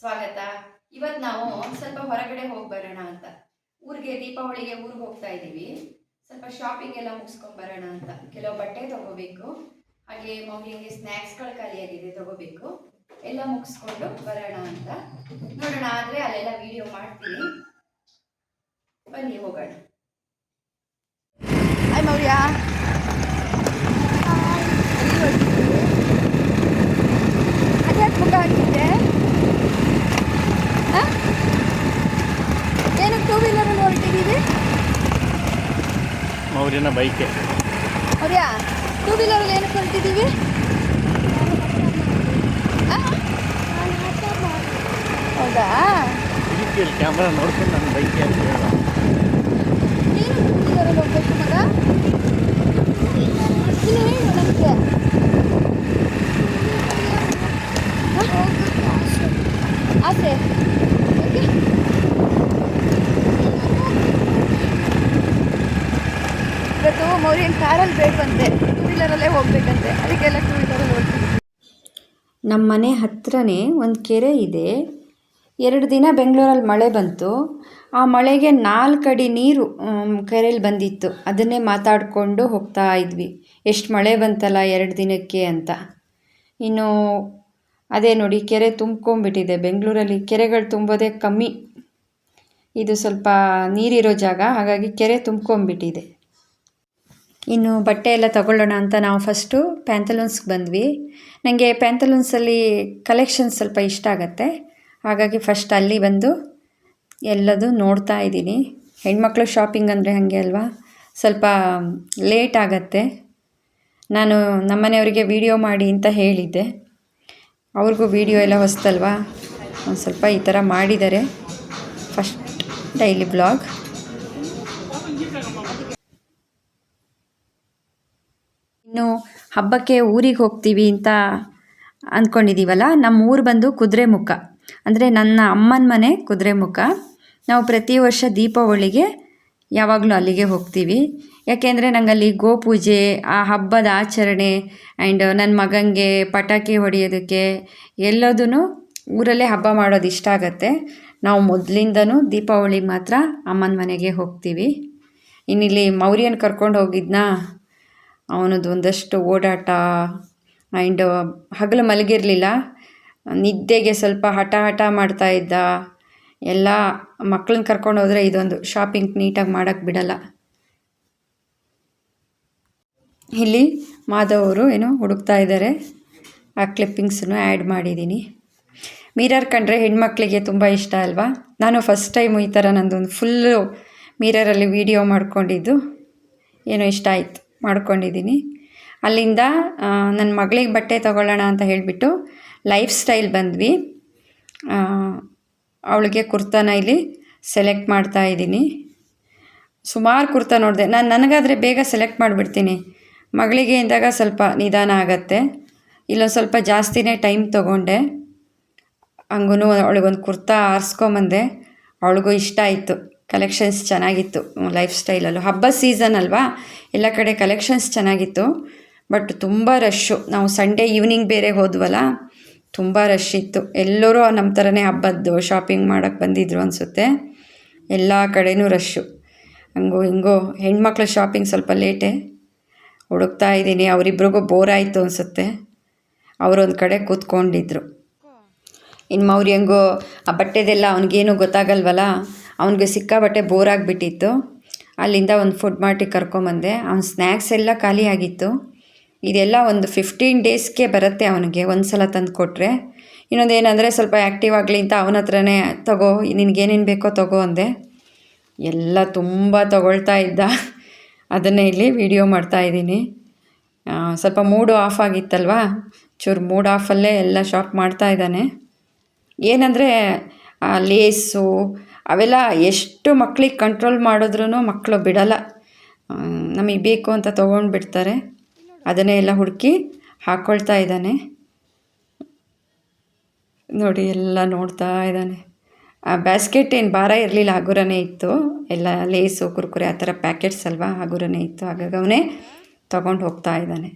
ಸ್ವಾಗತ. ಇವತ್ತು ನಾವು ಸ್ವಲ್ಪ ಹೊರಗಡೆ ಹೋಗಿ ಬರೋಣ ಅಂತ. ದೀಪಾವಳಿಗೆ ಊರಿಗೆ ಹೋಗ್ತಾ ಇದ್ದೀವಿ. ಸ್ವಲ್ಪ ಶಾಪಿಂಗ್ ಎಲ್ಲ ಮುಗಿಸ್ಕೊಂಡು ಬರೋಣ ಅಂತ. ಕೆಲವು ಬಟ್ಟೆ ತಗೋಬೇಕು, ಹಾಗೆ ಮಗುವಿಗೆ ಸ್ನ್ಯಾಕ್ಸ್ಗಳು ಖಾಲಿಯಾಗಿದೆ ತಗೋಬೇಕು. ಎಲ್ಲ ಮುಗಿಸ್ಕೊಂಡು ಬರೋಣ ಅಂತ ನೋಡೋಣ. ಆದರೆ ಅಲ್ಲೆಲ್ಲ ವಿಡಿಯೋ ಮಾಡ್ತೀನಿ, ಬನ್ನಿ ಹೋಗೋಣ. ಹಾಯ್ ಮೌರ್ಯ, ಅದ್ಯಾಕೆ ಮುಖ ಹಾಕಿದ್ದೆ? ಏನು ಟೂ ವೀಲರಲ್ಲಿ ಹೊರಟಿದ್ದೀವಿ? ಮೌರ್ಯನ ಬೈಕೆ. ಮೌರ್ಯ, ಟೂ ವೀಲರಲ್ಲಿ ಏನಕ್ಕೆ ಹೊರಟಿದ್ದೀವಿ? ಹೌದಾ? ಕ್ಯಾಮ್ರಾ ನೋಡ್ಕೊಂಡು ನನ್ನ ಬೈಕೆ ಅಂತ ಹೇಳ. ನೀನು ಟೂ ವೀಲರಲ್ಲಿ ಹೋಗ್ಬೇಕು ಮಗ. ನೀನು ಹೇಳು ನನಗೆ. ಆಸೆ ಇವತ್ತು ಮೌರ್ಯನ್ ಕಾರಲ್ಲಿ ಬೇಕಂತೆ, ಟೂ ವೀಲರಲ್ಲೇ ಹೋಗ್ಬೇಕಂತೆ, ಅದಕ್ಕೆಲ್ಲ ಟೂ ವೀಲರಲ್ಲಿ ಹೋಗ್ತೀವಿ. ನಮ್ಮ ಮನೆ ಹತ್ರನೇ ಒಂದು ಕೆರೆ ಇದೆ. 2 ದಿನ ಬೆಂಗಳೂರಲ್ಲಿ ಮಳೆ ಬಂತು. ಆ ಮಳೆಗೆ 4 ಅಡಿ ನೀರು ಕೆರೆಯಲ್ಲಿ ಬಂದಿತ್ತು. ಅದನ್ನೇ ಮಾತಾಡಿಕೊಂಡು ಹೋಗ್ತಾ ಇದ್ವಿ, ಎಷ್ಟು ಮಳೆ ಬಂತಲ್ಲ 2 ದಿನಕ್ಕೆ ಅಂತ. ಇನ್ನು ಅದೇ ನೋಡಿ, ಕೆರೆ ತುಂಬ್ಕೊಂಡ್ಬಿಟ್ಟಿದೆ. ಬೆಂಗಳೂರಲ್ಲಿ ಕೆರೆಗಳು ತುಂಬೋದೇ ಕಮ್ಮಿ. ಇದು ಸ್ವಲ್ಪ ನೀರಿರೋ ಜಾಗ, ಹಾಗಾಗಿ ಕೆರೆ ತುಂಬ್ಕೊಂಡ್ಬಿಟ್ಟಿದೆ. ಇನ್ನು ಬಟ್ಟೆ ಎಲ್ಲ ತಗೊಳ್ಳೋಣ ಅಂತ ನಾವು ಫಸ್ಟು ಪ್ಯಾಂತಲೂನ್ಸ್ಗೆ ಬಂದ್ವಿ. ನನಗೆ ಪ್ಯಾಂತಲೂನ್ಸಲ್ಲಿ ಕಲೆಕ್ಷನ್ಸ್ ಸ್ವಲ್ಪ ಇಷ್ಟ ಆಗುತ್ತೆ, ಹಾಗಾಗಿ ಫಸ್ಟ್ ಅಲ್ಲಿ ಬಂದು ಎಲ್ಲದೂ ನೋಡ್ತಾ ಇದ್ದೀನಿ. ಹೆಣ್ಮಕ್ಳು ಶಾಪಿಂಗ್ ಅಂದರೆ ಹಾಗೆ ಅಲ್ವಾ, ಸ್ವಲ್ಪ ಲೇಟ್ ಆಗತ್ತೆ. ನಾನು ನಮ್ಮನೆಯವರಿಗೆ ವಿಡಿಯೋ ಮಾಡಿ ಅಂತ ಹೇಳಿದ್ದೆ, ಅವ್ರಿಗೂ ವಿಡಿಯೋ ಎಲ್ಲ ಹೊಸ್ತಲ್ವಾ, ಒಂದು ಸ್ವಲ್ಪ ಈ ಥರ ಮಾಡಿದ್ದಾರೆ. First daily blog. ಇನ್ನು ಹಬ್ಬಕ್ಕೆ ಊರಿಗೆ ಹೋಗ್ತೀವಿ ಅಂತ ಅಂದ್ಕೊಂಡಿದ್ದೀವಲ್ಲ. ನಮ್ಮ ಊರು ಬಂದು ಕುದುರೆಮುಖ, ಅಂದರೆ ನನ್ನ ಅಮ್ಮನ ಮನೆ ಕುದುರೆಮುಖ. ನಾವು ಪ್ರತಿ ವರ್ಷ ದೀಪಾವಳಿಗೆ ಯಾವಾಗಲೂ ಅಲ್ಲಿಗೆ ಹೋಗ್ತೀವಿ. ಯಾಕೆಂದರೆ ನಂಗಲ್ಲಿ ಗೋಪೂಜೆ, ಆ ಹಬ್ಬದ ಆಚರಣೆ ಆ್ಯಂಡ್ ನನ್ನ ಮಗನಿಗೆ ಪಟಾಕಿ ಹೊಡೆಯೋದಕ್ಕೆ ಎಲ್ಲದೂ ಊರಲ್ಲೇ ಹಬ್ಬ ಮಾಡೋದು ಇಷ್ಟ ಆಗುತ್ತೆ. ನಾವು ಮೊದಲಿಂದನೂ ದೀಪಾವಳಿಗೆ ಮಾತ್ರ ಅಮ್ಮನ ಮನೆಗೆ ಹೋಗ್ತೀವಿ. ಇನ್ನಿಲ್ಲಿ ಮೌರ್ಯನ ಕರ್ಕೊಂಡು ಹೋಗಿದ್ನಾ, ಅವನದ್ದು ಒಂದಷ್ಟು ಓಡಾಟ ಆ್ಯಂಡ್ ಹಗಲು ಮಲಗಿರಲಿಲ್ಲ, ನಿದ್ದೆಗೆ ಸ್ವಲ್ಪ ಹಠ ಮಾಡ್ತಾಯಿದ್ದ. ಎಲ್ಲ ಮಕ್ಕಳನ್ನ ಕರ್ಕೊಂಡು ಹೋದರೆ ಇದೊಂದು ಶಾಪಿಂಗ್ ನೀಟಾಗಿ ಮಾಡೋಕ್ಕೆ ಬಿಡಲ್ಲ. ಇಲ್ಲಿ ಮಾಧವ್ ಅವರು ಏನೋ ಹುಡುಕ್ತಾ ಇದ್ದಾರೆ, ಆ ಕ್ಲಿಪ್ಪಿಂಗ್ಸನ್ನು ಆ್ಯಡ್ ಮಾಡಿದ್ದೀನಿ. ಮಿರರ್ ಕಂಡ್ರೆ ಹೆಣ್ಮಕ್ಳಿಗೆ ತುಂಬ ಇಷ್ಟ ಅಲ್ವಾ. ನಾನು ಫಸ್ಟ್ ಟೈಮು ಈ ಥರ ನಂದೊಂದು ಫುಲ್ಲು ಮಿರರಲ್ಲಿ ವಿಡಿಯೋ ಮಾಡ್ಕೊಂಡಿದ್ದು ಏನೋ ಇಷ್ಟ ಆಯಿತು, ಮಾಡ್ಕೊಂಡಿದ್ದೀನಿ. ಅಲ್ಲಿಂದ ನನ್ನ ಮಗಳಿಗೆ ಬಟ್ಟೆ ತೊಗೊಳ್ಳೋಣ ಅಂತ ಹೇಳಿಬಿಟ್ಟು ಲೈಫ್ ಸ್ಟೈಲ್ ಬಂದ್ವಿ. ಅವಳಿಗೆ ಕುರ್ತಾನ ಇಲ್ಲಿ ಸೆಲೆಕ್ಟ್ ಮಾಡ್ತಾ ಇದ್ದೀನಿ. ಸುಮಾರು ಕುರ್ತಾ ನೋಡಿದೆ ನಾನು. ನನಗಾದರೆ ಬೇಗ ಸೆಲೆಕ್ಟ್ ಮಾಡಿಬಿಡ್ತೀನಿ, ಮಗಳಿಗೆ ಇಂದಾಗ ಸ್ವಲ್ಪ ನಿಧಾನ ಆಗತ್ತೆ. ಇಲ್ಲೊಂದು ಸ್ವಲ್ಪ ಜಾಸ್ತಿನೇ ಟೈಮ್ ತೊಗೊಂಡೆ. ಹಂಗೂ ಅವಳಿಗೊಂದು ಕುರ್ತಾ ಆರಿಸ್ಕೊಂಬಂದೆ, ಅವಳಿಗೂ ಇಷ್ಟ ಆಯಿತು. ಕಲೆಕ್ಷನ್ಸ್ ಚೆನ್ನಾಗಿತ್ತು ಲೈಫ್ ಸ್ಟೈಲಲ್ಲೂ. ಹಬ್ಬ ಸೀಸನ್ ಅಲ್ವಾ, ಎಲ್ಲ ಕಡೆ ಕಲೆಕ್ಷನ್ಸ್ ಚೆನ್ನಾಗಿತ್ತು. ಬಟ್ ತುಂಬ ರಶ್ಶು. ನಾವು ಸಂಡೇ ಈವ್ನಿಂಗ್ ಬೇರೆ ಹೋದ್ವಲ್ಲ, ತುಂಬ ರಶ್ ಇತ್ತು. ಎಲ್ಲರೂ ನಮ್ಮ ಥರನೇ ಹಬ್ಬದ್ದು ಶಾಪಿಂಗ್ ಮಾಡೋಕ್ಕೆ ಬಂದಿದ್ರು ಅನಿಸುತ್ತೆ. ಎಲ್ಲ ಕಡೆಯೂ ರಶ್ಶು. ಹಂಗೋ ಹಿಂಗೋ ಹೆಣ್ಮಕ್ಳು ಶಾಪಿಂಗ್ ಸ್ವಲ್ಪ ಲೇಟೇ. ಹುಡುಕ್ತಾ ಇದ್ದೀನಿ. ಅವರಿಬ್ರಿಗೂ ಬೋರ್ ಆಯಿತು ಅನಿಸುತ್ತೆ, ಅವರೊಂದು ಕಡೆ ಕೂತ್ಕೊಂಡಿದ್ರು. ಇನ್ನು ಮೌರ್ಯಂಗೂ ಆ ಬಟ್ಟೆದೆಲ್ಲ ಅವ್ನಿಗೇನು ಗೊತ್ತಾಗಲ್ವಲ್ಲ, ಅವನಿಗೆ ಸಿಕ್ಕಾಬಟ್ಟೆ ಬೋರ್ ಆಗಿಬಿಟ್ಟಿತ್ತು. ಅಲ್ಲಿಂದ ಒಂದು ಫುಡ್ ಮಾರ್ಟಿಗೆ ಕರ್ಕೊಂಬಂದೆ. ಅವ್ನ ಸ್ನ್ಯಾಕ್ಸ್ ಎಲ್ಲ ಖಾಲಿ ಆಗಿತ್ತು. ಇದೆಲ್ಲ ಒಂದು 15 ಡೇಸ್ಗೆ ಬರುತ್ತೆ ಅವನಿಗೆ ಒಂದು ಸಲ ತಂದು ಕೊಟ್ಟರೆ. ಇನ್ನೊಂದು ಏನಂದರೆ ಸ್ವಲ್ಪ ಆ್ಯಕ್ಟಿವ್ ಆಗಲಿ ಅಂತ ಅವನ ಹತ್ರನೇ ತಗೋ, ನಿನಗೇನೇನು ಬೇಕೋ ತಗೋ ಅಂದೆ. ಎಲ್ಲ ತುಂಬ ತಗೊಳ್ತಾ ಇದ್ದ, ಅದನ್ನೇ ಇಲ್ಲಿ ವಿಡಿಯೋ ಮಾಡ್ತಾಯಿದ್ದೀನಿ. ಸ್ವಲ್ಪ ಮೂಡು ಆಫ್ ಆಗಿತ್ತಲ್ವ, ಚೂರು ಮೂಡ್ ಆಫಲ್ಲೇ ಎಲ್ಲ ಶಾಪ್ ಮಾಡ್ತಾ ಇದ್ದಾನೆ. ಏನಂದರೆ ಲೇಸು ಅವೆಲ್ಲ ಎಷ್ಟು ಮಕ್ಳಿಗೆ ಕಂಟ್ರೋಲ್ ಮಾಡಿದ್ರೂ ಮಕ್ಕಳು ಬಿಡಲ್ಲ, ನಮಗೆ ಬೇಕು ಅಂತ ತೊಗೊಂಡು ಬಿಡ್ತಾರೆ. ಅದನ್ನೇ ಎಲ್ಲ ಹುಡುಕಿ ಹಾಕ್ಕೊಳ್ತಾ ಇದ್ದಾನೆ. ನೋಡಿ ಎಲ್ಲ ನೋಡ್ತಾ ಇದ್ದಾನೆ. ಆ ಬ್ಯಾಸ್ಕೆಟ್ ಏನು ಭಾರ ಇರಲಿಲ್ಲ, ಹಗುರನೇ ಇತ್ತು. ಎಲ್ಲ ಲೇಸು ಕುರ್ಕುರೆ ಆ ಥರ ಪ್ಯಾಕೆಟ್ಸ್ ಅಲ್ವಾ, ಹಗುರನೇ ಇತ್ತು. ಹಾಗಾಗಿ ಅವನೇ ತೊಗೊಂಡು ಹೋಗ್ತಾ ಇದ್ದಾನೆ.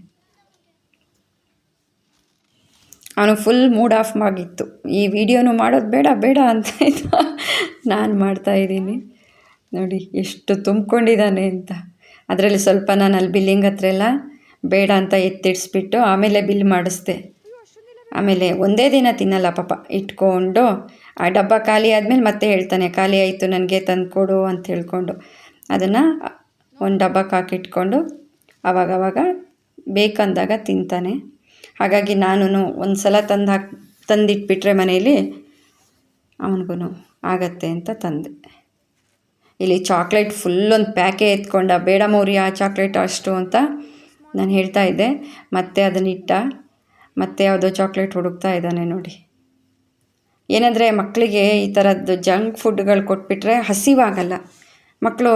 ಅವನು ಫುಲ್ ಮೂಡ್ ಆಫ್ ಆಗಿತ್ತು. ಈ ವಿಡಿಯೋನು ಮಾಡೋದು ಬೇಡ ಬೇಡ ಅಂತ ಇದ್ದ. ನಾನು ಮಾಡ್ತಾಯಿದ್ದೀನಿ ನೋಡಿ ಎಷ್ಟು ತುಂಬ್ಕೊಂಡಿದ್ದಾನೆ ಅಂತ. ಅದರಲ್ಲಿ ಸ್ವಲ್ಪ ನಾನು ಅಲ್ಲಿ ಬಿಲ್ಲಿಂಗ್ ಹತ್ರ ಎಲ್ಲ ಬೇಡ ಅಂತ ಎತ್ತಿಡಿಸ್ಬಿಟ್ಟು ಆಮೇಲೆ ಬಿಲ್ ಮಾಡಿಸ್ದೆ. ಆಮೇಲೆ ಒಂದೇ ದಿನ ತಿನ್ನಲ್ಲ ಪಾಪ, ಇಟ್ಕೊಂಡು ಆ ಡಬ್ಬ ಖಾಲಿ ಆದಮೇಲೆ ಮತ್ತೆ ಹೇಳ್ತಾನೆ ಖಾಲಿ ಆಯಿತು ನನಗೆ ತಂದು ಕೊಡು ಅಂತ ಹೇಳ್ಕೊಂಡು ಅದನ್ನು ಒಂದು ಡಬ್ಬಕ್ಕೆ ಹಾಕಿಟ್ಕೊಂಡು ಆವಾಗವಾಗ ಬೇಕಂದಾಗ ತಿಂತಾನೆ. ಹಾಗಾಗಿ ನಾನು ಒಂದು ಸಲ ತಂದಿಟ್ಬಿಟ್ರೆ ಮನೇಲಿ ಅವನಿಗೂ ಆಗತ್ತೆ ಅಂತ ತಂದೆ. ಇಲ್ಲಿ ಚಾಕ್ಲೇಟ್ ಫುಲ್ ಒಂದು ಪ್ಯಾಕೆ ಎತ್ಕೊಂಡ, ಬೇಡ ಮೌರ್ಯ ಚಾಕ್ಲೇಟ್ ಅಷ್ಟು ಅಂತ ನಾನು ಹೇಳ್ತಾ ಇದ್ದೆ. ಮತ್ತೆ ಅದನ್ನಿಟ್ಟ, ಮತ್ತೆ ಯಾವುದೋ ಚಾಕ್ಲೇಟ್ ಹುಡುಕ್ತಾ ಇದ್ದಾನೆ ನೋಡಿ. ಏನಂದರೆ ಮಕ್ಕಳಿಗೆ ಈ ಥರದ್ದು ಜಂಕ್ ಫುಡ್ಗಳು ಕೊಟ್ಬಿಟ್ರೆ ಹಸಿವಾಗಲ್ಲ. ಮಕ್ಕಳು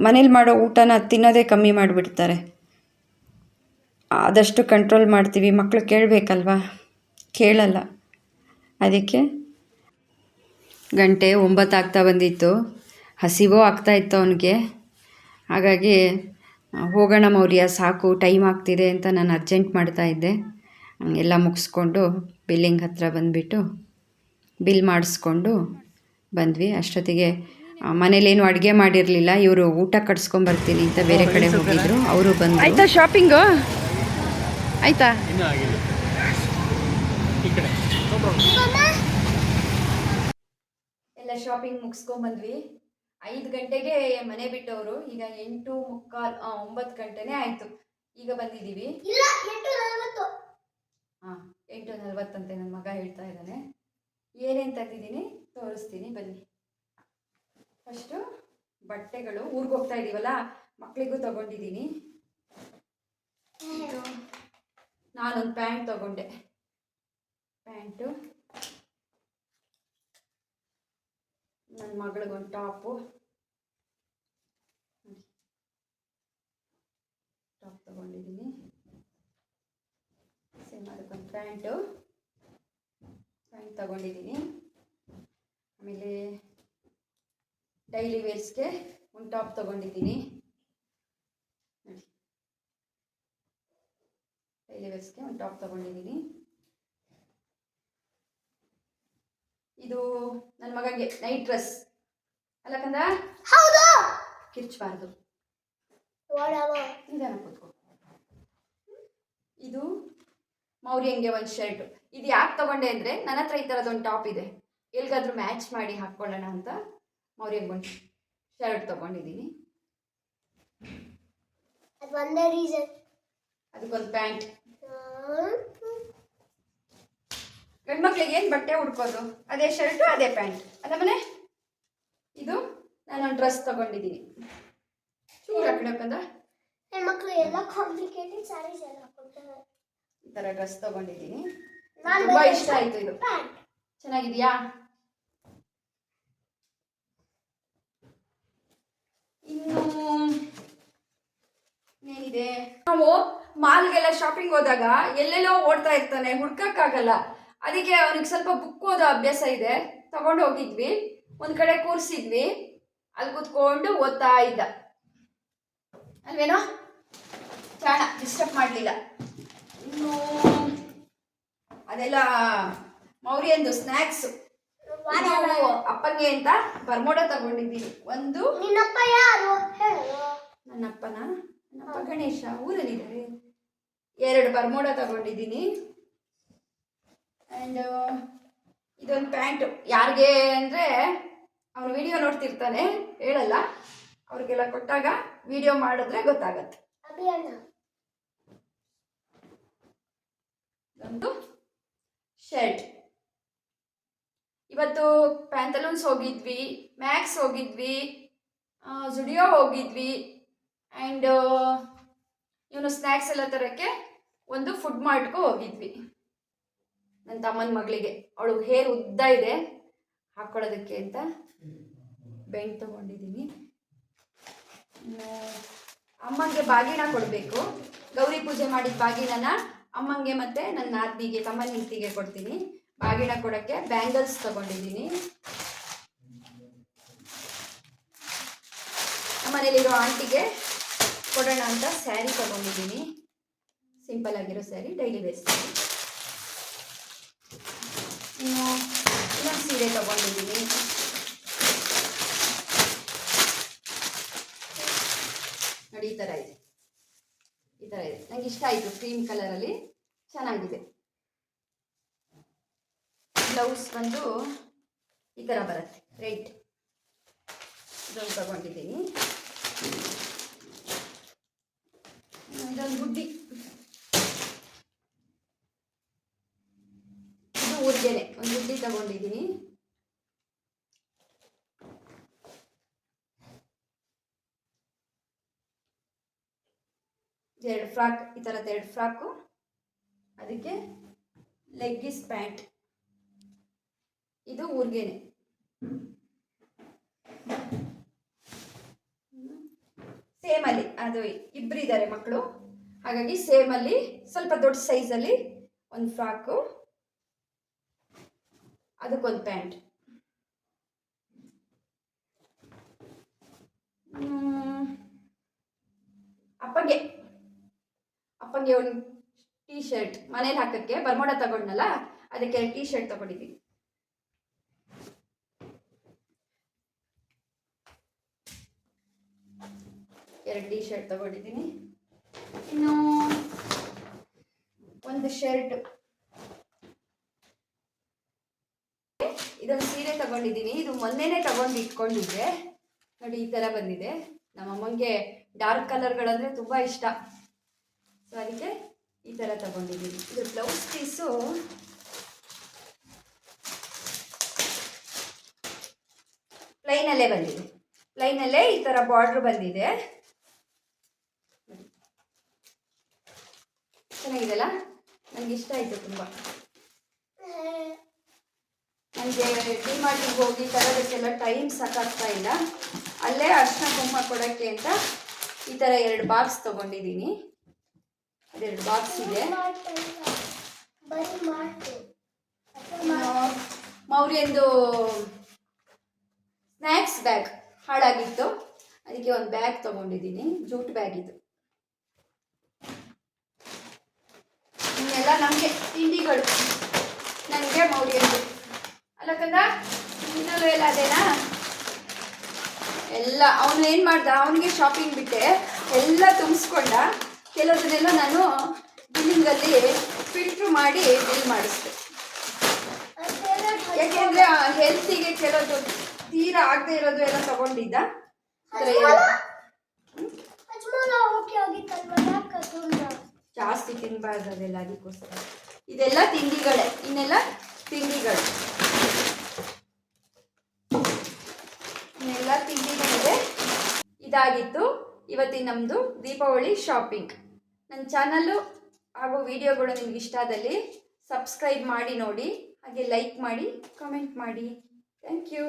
ಮನೇಲಿ ಮಾಡೋ ಊಟನ ತಿನ್ನೋದೇ ಕಮ್ಮಿ ಮಾಡಿಬಿಡ್ತಾರೆ. ಆದಷ್ಟು ಕಂಟ್ರೋಲ್ ಮಾಡ್ತೀವಿ. ಮಕ್ಕಳು ಕೇಳಬೇಕಲ್ವಾ, ಕೇಳಲ್ಲ. ಅದಕ್ಕೆ ಗಂಟೆ 9 ಆಗ್ತಾ ಬಂದಿತ್ತು, ಹಸಿವೋ ಆಗ್ತಾಯಿತ್ತು ಅವನಿಗೆ. ಹಾಗಾಗಿ ಹೋಗೋಣ ಮೌರ್ಯ ಸಾಕು ಟೈಮ್ ಆಗ್ತಿದೆ ಅಂತ ನಾನು ಅರ್ಜೆಂಟ್ ಮಾಡ್ತಾಯಿದ್ದೆ. ಎಲ್ಲ ಮುಗಿಸ್ಕೊಂಡು ಬಿಲ್ಲಿಂಗ್ ಹತ್ರ ಬಂದುಬಿಟ್ಟು ಬಿಲ್ ಮಾಡಿಸ್ಕೊಂಡು ಬಂದ್ವಿ. ಅಷ್ಟೊತ್ತಿಗೆ ಮನೇಲೇನು ಅಡುಗೆ ಮಾಡಿರಲಿಲ್ಲ. ಇವರು ಊಟ ಕಟ್ಸ್ಕೊಂಬರ್ತೀನಿ ಅಂತ ಬೇರೆ ಕಡೆ ಹೋಗಿದ್ರು, ಅವರು ಬಂದು. ಆಯಿತಾ ಶಾಪಿಂಗು? ಆಯಿತಾ? ಇನ್ನೂ ಆಗಿಲ್ಲ. ಈ ಕಡೆ ಎಲ್ಲ ಶಾಪಿಂಗ್ ಮುಗಿಸ್ಕೊಂಬಂದ್ವಿ. 5 ಗಂಟೆಗೆ ಮನೆ ಬಿಟ್ಟವರು. ಈಗ 8:45 9 ಗಂಟೆನೇ ಆಯಿತು. ಈಗ ಬಂದಿದ್ದೀವಿ. ಹಾಂ 8:40 ಅಂತೆ ನನ್ನ ಮಗ ಹೇಳ್ತಾ ಇದ್ದಾನೆ. ಏನೇನು ತಂದಿದ್ದೀನಿ ತೋರಿಸ್ತೀನಿ ಬನ್ನಿ. ಫಸ್ಟು ಬಟ್ಟೆಗಳು, ಊರಿಗೆ ಹೋಗ್ತಾ ಇದ್ದೀವಲ್ಲ ಮಕ್ಕಳಿಗೂ ತಗೊಂಡಿದ್ದೀನಿ. ನಾನೊಂದು ಪ್ಯಾಂಟ್ ತಗೊಂಡೆ, ಪ್ಯಾಂಟು, ನನ್ನ ಮಗಳಿಗೊಂದು ಟಾಪ್ ತಗೊಂಡಿದ್ದೀನಿ. ಸೇಮ್ ಅದಕ್ಕೊಂದು ಪ್ಯಾಂಟ್ ತಗೊಂಡಿದ್ದೀನಿ. ಆಮೇಲೆ ಡೈಲಿ ವೇರ್ಸ್ಗೆ ಒಂದು ಟಾಪ್ ತಗೊಂಡಿದ್ದೀನಿ ನೋಡಿ. ಡೈಲಿ ವೇರ್ಸ್ಗೆ ಒಂದು ಟಾಪ್ ತಗೊಂಡಿದ್ದೀನಿ. ಇದು ನನ್ನ ಮಗನಿಗೆ ನೈಟ್ ಡ್ರೆಸ್ ಅಲ್ಲ ಕಂದ? ಹೌದು. ಕಿರ್ಚಬಾರ್ದು, ನಿಧಾನ ಕೂತ್ಕೊ. ಇದು ಮೌರ್ಯಂಗೆ ಒಂದು ಶರ್ಟು. ಇದು ಯಾಕೆ ತಗೊಂಡೆ ಅಂದರೆ ನನ್ನ ಹತ್ರ ಈ ಥರದೊಂದು ಟಾಪ್ ಇದೆ, ಎಲ್ಲಿಗಾದ್ರೂ ಮ್ಯಾಚ್ ಮಾಡಿ ಹಾಕ್ಕೊಳ್ಳೋಣ ಅಂತ ಮೌರ್ಯಂಗೆ ಒಂದು ಶರ್ಟ್ ತಗೊಂಡಿದ್ದೀನಿ. ಅದಕ್ಕೊಂದು ಪ್ಯಾಂಟ್. ಗಂಡ್ಮಕ್ಳಿಗೆ ಏನು ಬಟ್ಟೆ ಹುಡ್ಕೋದು, ಅದೇ ಶರ್ಟು ಅದೇ ಪ್ಯಾಂಟ್ ಅಲ್ಲ ಮನೆ. ಇದು ನಾನೊಂದು ಡ್ರೆಸ್ ತಗೊಂಡಿದ್ದೀನಿ. ಚೂರು ಹಾಕಿಡಕ್ಕಂದ ಹೆಣ್ಮಕ್ಳು ಎಲ್ಲ ಕಾಂಪ್ಲಿಕೇಟೆಡ್ ಸ್ಯಾರೀಸ್ ಎಲ್ಲ ಹಾಕೊಳ್ತಾರೆ. ಈ ಥರ ಡ್ರೆಸ್ ತಗೊಂಡಿದ್ದೀನಿ. ತುಂಬ ಇಷ್ಟ ಆಯಿತು. ಇದು ಚೆನ್ನಾಗಿದೆಯಾ? ಇನ್ನು ಏನಿದೆ, ನಾವು ಮಾಲ್ಗೆಲ್ಲ ಶಾಪಿಂಗ್ ಹೋದಾಗ ಎಲ್ಲೆಲ್ಲೋ ಓಡ್ತಾ ಇರ್ತಾನೆ, ಹುಡ್ಕಕ್ಕಾಗಲ್ಲ. ಅದಕ್ಕೆ ಅವನಿಗೆ ಸ್ವಲ್ಪ ಬುಕ್ ಓದೋ ಅಭ್ಯಾಸ ಇದೆ. ತಗೊಂಡು ಹೋಗಿದ್ವಿ, ಒಂದು ಕಡೆ ಕೂರಿಸಿದ್ವಿ, ಅಲ್ಲಿ ಕೂತ್ಕೊಂಡು ಓದ್ತಾ ಇದ್ದ ಅಲ್ವೇನೋ. ಚಾಣ ಡಿಸ್ಟರ್ಬ್ ಮಾಡಲಿಲ್ಲ. ಇನ್ನು ಅದೆಲ್ಲ ಮೌರ್ಯಂದು ಸ್ನ್ಯಾಕ್ಸ್. ಅಪ್ಪನಿಗೆ ಅಂತ ಬರ್ಮೋಡ ತಗೊಂಡಿದ್ದೀನಿ. ಒಂದು ನಿನ್ನಪ್ಪ ಯಾರು? ನನ್ನಪ್ಪನ ನನ್ನಪ್ಪ ಗಣೇಶ ಊರಲ್ಲಿದ್ದಾರೆ. 2 ಬರ್ಮೋಡ ತಗೊಂಡಿದ್ದೀನಿ. ಆ್ಯಂಡ್ ಇದೊಂದು ಪ್ಯಾಂಟು. ಯಾರಿಗೆ ಅಂದರೆ ಅವನು ವಿಡಿಯೋ ನೋಡ್ತಿರ್ತಾನೆ, ಹೇಳಲ್ಲ. ಅವ್ರಿಗೆಲ್ಲ ಕೊಟ್ಟಾಗ ವಿಡಿಯೋ ಮಾಡಿದ್ರೆ ಗೊತ್ತಾಗತ್ತೆ. ಒಂದು ಶರ್ಟ್. ಇವತ್ತು ಪ್ಯಾಂತಲೂನ್ಸ್ ಹೋಗಿದ್ವಿ, ಮ್ಯಾಕ್ಸ್ ಹೋಗಿದ್ವಿ, ಜುಡಿಯೋ ಹೋಗಿದ್ವಿ. ಆ್ಯಂಡ್ ಇವನು ಸ್ನ್ಯಾಕ್ಸ್ ಎಲ್ಲ ತರೋಕ್ಕೆ ಒಂದು ಫುಡ್ ಮಾರ್ಟ್ಗೂ ಹೋಗಿದ್ವಿ. ನನ್ನ ತಮ್ಮನ ಮಗಳಿಗೆ, ಅವಳು ಹೇರ್ ಉದ್ದ ಇದೆ ಹಾಕ್ಕೊಳ್ಳೋದಕ್ಕೆ ಅಂತ ಬೆಂಡ್ ತೊಗೊಂಡಿದ್ದೀನಿ. ಅಮ್ಮಂಗೆ ಬಾಗಿನ ಕೊಡಬೇಕು. ಗೌರಿ ಪೂಜೆ ಮಾಡಿದ ಬಾಗಿನ ಅಮ್ಮಂಗೆ ಮತ್ತು ನನ್ನ ನಾದಿನಿಗೆ, ತಮ್ಮನ ಹೆಂಡತಿಗೆ ಕೊಡ್ತೀನಿ. ಬಾಗಿನ ಕೊಡೋಕ್ಕೆ ಬ್ಯಾಂಗಲ್ಸ್ ತೊಗೊಂಡಿದ್ದೀನಿ. ನಮ್ಮನೇಲಿರೋ ಆಂಟಿಗೆ ಕೊಡೋಣ ಅಂತ ಸ್ಯಾರಿ ತೊಗೊಂಡಿದ್ದೀನಿ. ಸಿಂಪಲ್ ಆಗಿರೋ ಸ್ಯಾರಿ, ಡೈಲಿ ವೇರ್ ಸ್ಯಾರಿ. ಸೀರೆ ತೊಗೊಂಡಿದ್ದೀನಿ. ನೋಡಿ ಈ ಥರ ಇದೆ, ಈ ಥರ ಇದೆ. ನಂಗೆ ಇಷ್ಟ ಆಯಿತು, ಕ್ರೀಮ್ ಕಲರಲ್ಲಿ ಚೆನ್ನಾಗಿದೆ. ಬ್ಲೌಸ್ ಬಂದು ಈ ಥರ ಬರುತ್ತೆ, ರೆಡ್ ಇದೊಂದು ತಗೊಂಡಿದ್ದೀನಿ. ಇದೊಂದು ಗುಡ್ಡಿ, ಇದು ಊರಿಗೆನೆ ಒಂದು ಗುಡ್ಡಿ ತಗೊಂಡಿದ್ದೀನಿ. ಎರಡು ಫ್ರಾಕ್, ಈ ಥರದ ಎರಡು ಫ್ರಾಕು, ಅದಕ್ಕೆ ಲೆಗ್ಗಿಸ್ ಪ್ಯಾಂಟ್, ಇದು ಊರಿಗೆನೆ. ಸೇಮಲ್ಲಿ, ಅದು ಇಬ್ಬರಿದ್ದಾರೆ ಮಕ್ಕಳು, ಹಾಗಾಗಿ ಸೇಮಲ್ಲಿ ಸ್ವಲ್ಪ ದೊಡ್ಡ ಸೈಜಲ್ಲಿ ಒಂದು ಫ್ರಾಕು, ಅದಕ್ಕೊಂದು ಪ್ಯಾಂಟ್. ಅಪ್ಪಂಗೆ ಒಂದು ಟೀ ಶರ್ಟ್ ಮನೇಲಿ ಹಾಕಕ್ಕೆ ಬರ್ಮೋಡ ತಗೊಂಡ್ನಲ್ಲ, ಅದಕ್ಕೆ ಟೀ ಶರ್ಟ್ ತಗೊಂಡಿದ್ದೀನಿ. ಎರಡು ಟೀ ಶರ್ಟ್ ತಗೊಂಡಿದ್ದೀನಿ. ಇನ್ನು ಒಂದು ಶರ್ಟ್, ಇದೊಂದು ಸೀರೆ ತಗೊಂಡಿದ್ದೀನಿ. ಇದು ಮೊನ್ನೆನೇ ತಗೊಂಡು ಇಟ್ಕೊಂಡಿದ್ದೆ. ನೋಡಿ ಈ ಥರ ಬಂದಿದೆ. ನಮ್ಮಮ್ಮಂಗೆ ಡಾರ್ಕ್ ಕಲರ್ಗಳಂದರೆ ತುಂಬ ಇಷ್ಟ, ಸೊ ಅದಕ್ಕೆ ಈ ಥರ ತಗೊಂಡಿದ್ದೀನಿ. ಇದು ಬ್ಲೌಸ್ ಪೀಸು ಪ್ಲೈನಲ್ಲೇ ಬಂದಿದೆ, ಪ್ಲೈನಲ್ಲೇ ಈ ಥರ ಬಾರ್ಡ್ರ್ ಬಂದಿದೆ. ಚೆನ್ನಾಗಿದೆಲ್ಲ, ನನಗೆ ಇಷ್ಟ ಆಯಿತು ತುಂಬ. ನನಗೆ ಡಿಮಾರ್ಟಿಗೆ ಹೋಗಿ ತರೋದಕ್ಕೆಲ್ಲ ಟೈಮ್ ಸಾಕಾಗ್ತಾ ಇಲ್ಲ. ಅಲ್ಲೇ ಅರಿಶಿನ ಕುಂಕುಮ ಕೊಡೋಕ್ಕೆ ಅಂತ ಈ ಥರ 2 ಬಾಕ್ಸ್ ತೊಗೊಂಡಿದ್ದೀನಿ. ಅದೆರಡು ಬಾಕ್ಸ್ ಇದೆ. ಮೌರ್ಯಂದು ಸ್ನ್ಯಾಕ್ಸ್ ಬ್ಯಾಗ್ ಹಾಳಾಗಿತ್ತು, ಅದಕ್ಕೆ ಒಂದು ಬ್ಯಾಗ್ ತೊಗೊಂಡಿದ್ದೀನಿ, ಜೂಟ್ ಬ್ಯಾಗ್ ಇದು. ಇನ್ನೆಲ್ಲ ನಮಗೆ ತಿಂಡಿಗಳು, ನನಗೆ ಮೌರ್ಯಂದು ಅಲ್ಲ ಕಂದ, ಇನ್ನೂ ಎಲ್ಲ ಅದೇನಾ ಎಲ್ಲ. ಅವನು ಏನು ಮಾಡ್ದ, ಅವನಿಗೆ ಶಾಪಿಂಗ್ ಬಿಟ್ಟೆ ಎಲ್ಲ ತುಂಬಿಸ್ಕೊಂಡ. ಕೆಲವದನ್ನೆಲ್ಲ ನಾನು ಬಿಲ್ಲಿಂಗಲ್ಲಿ ಫಿಲ್ಟ್ರ್ ಮಾಡಿ ಬಿಲ್ ಮಾಡಿಸ್ದೆ. ಯಾಕೆಂದರೆ ಹೆಲ್ತಿಗೆ ಕೆಲವೊಂದು ತೀರಾ ಆಗದೆ ಇರೋದು ಎಲ್ಲ ತಗೊಂಡಿದ್ದ. ಜಾಸ್ತಿ ತಿನ್ನಬಾರ್ದು ಅದೆಲ್ಲ, ಅದಕ್ಕೋಸ್ಕರ. ಇದೆಲ್ಲ ತಿಂಡಿಗಳೇ, ಇನ್ನೆಲ್ಲ ತಿಂಡಿಗಳು, ಇನ್ನೆಲ್ಲ ತಿಂಡಿಗಳಿದೆ. ಇದಾಗಿತ್ತು ಇವತ್ತಿನ ನಮ್ಮದು ದೀಪಾವಳಿ ಶಾಪಿಂಗ್. ನನ್ನ ಚಾನಲ್ಲು ಹಾಗೂ ವಿಡಿಯೋಗಳು ನಿಮ್ಗೆ ಇಷ್ಟ ಆದಲ್ಲಿ ಸಬ್ಸ್ಕ್ರೈಬ್ ಮಾಡಿ ನೋಡಿ, ಹಾಗೆ ಲೈಕ್ ಮಾಡಿ, ಕಮೆಂಟ್ ಮಾಡಿ. Thank you.